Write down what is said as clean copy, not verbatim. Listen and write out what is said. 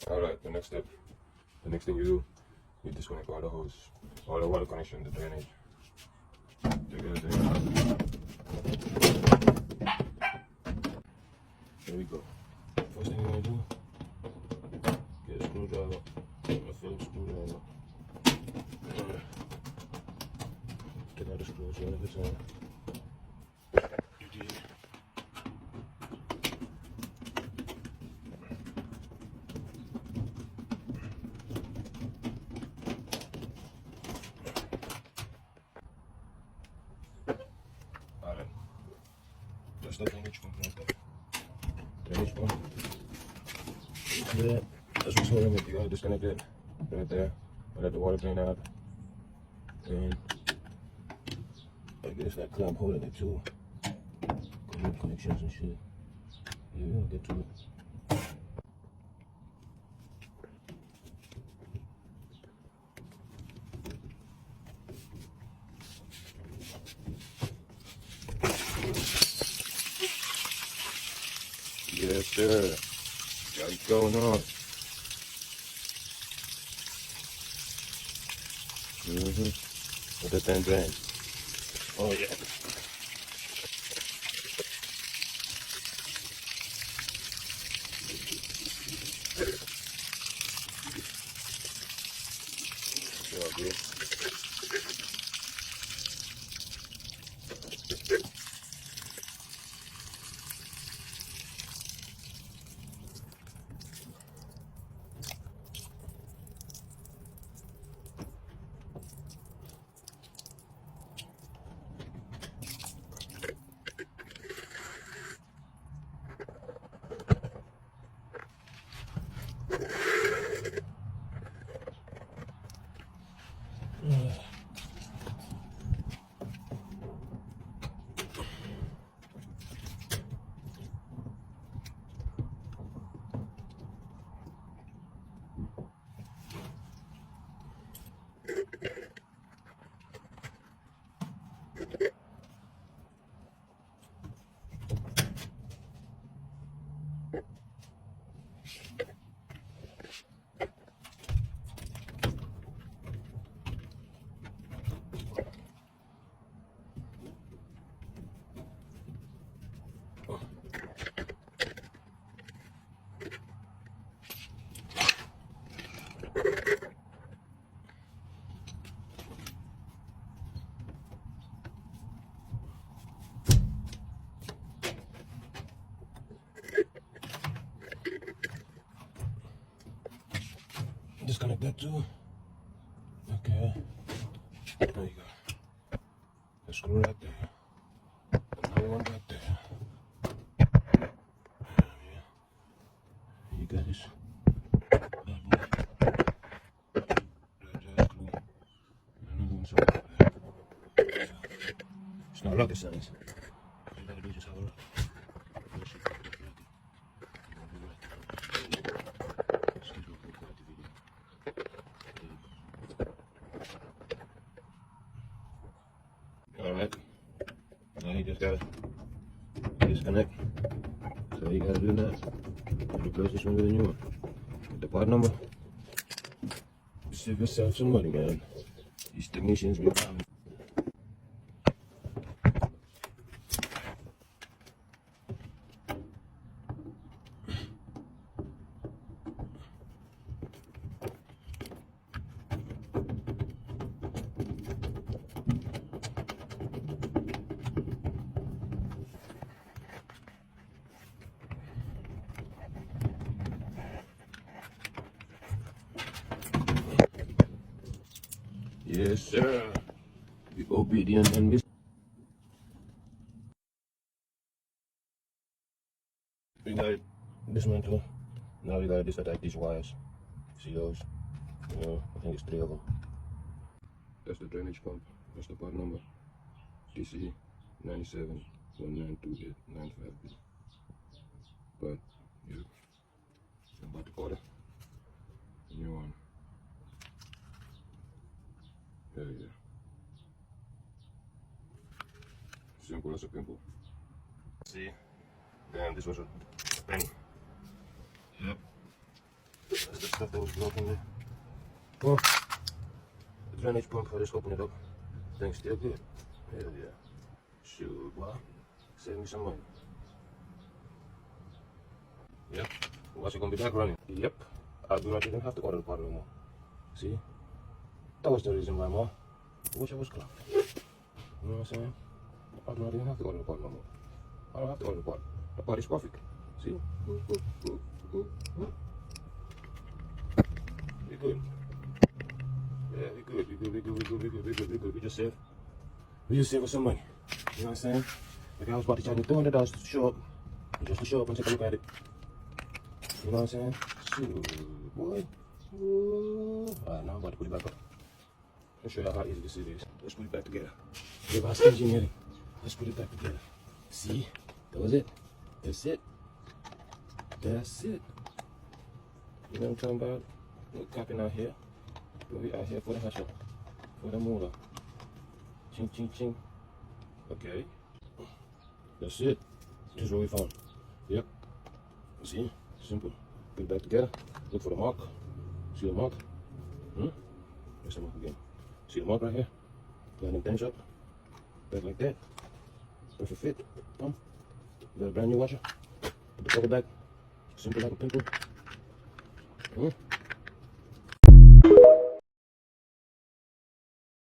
Alright, the next step. The next thing you do, you disconnect all the hose, all the water connection, the drainage. Take it there. There we go. First thing you want to do, get a screwdriver, a Phillips screwdriver. Get out the screws one at a time. Alright, that's the drainage pump right there. Drainage pump. Yeah, that's what's holding it. You gotta disconnect it right there. Let the water drain out. And I guess that clamp holding it too. Good connections and shit. Yeah, we'll get to it. Yes, sir. Got it going on. Let that thing drain. Oh, yeah. Sure, good. Disconnect that too. Okay. There you go. The screw right there. Another one right there. Yeah. You got this. It's not rocket science. All you gotta do is just have a look. Alright, now you just gotta disconnect. So you gotta do that. Replace this one with a new one. Get the part number. Save yourself some money, man. These technicians be around. Yes, sir. Be obedient and be. We got this one too. Now we gotta disattach these wires. See those? You know, I think it's 3 of them. That's the drainage pump. That's the part number. DC 97192895B. But yeah, I'm about to order a new one. Hell yeah. Simple as a pimple. See? Damn, this was a penny. Yep. That's stuff that was broken there. Well, the drainage pump, I just opened it up. Thing's still good. Hell yeah. Shoot, boy. Save me some money. Yep. Watch it gonna be back running. Yep. I didn't have to order the part no more. See? That was the reason why, Mom. I wish I was clogged. You know what I'm saying? I didn't have to order the part no more. I don't have to order the part. The part is perfect. See? We good. Yeah, we good. We just saved us some money. You know what I'm saying? Like I was about to charge me $200 to show up. Just to show up and take a look at it. You know what I'm saying? Shoot, boy. Alright, now I'm about to put it back up. I'll show you how easy this is. Let's put it back together. Reverse engineering. Let's put it back together. See? That was it. That's it. That's it. You know what I'm talking about? We're capping out here. But we out here for the hasher. For the motor. Ching, ching, ching. Okay. That's it. This is what we found. Yep. See? Simple. Put it back together. Look for the mark. See the mark? There's the mark again. See the mark right here? Line them things up. Back like that. Perfect fit. You got a brand new washer. Put the cover back. Simple like a pimple.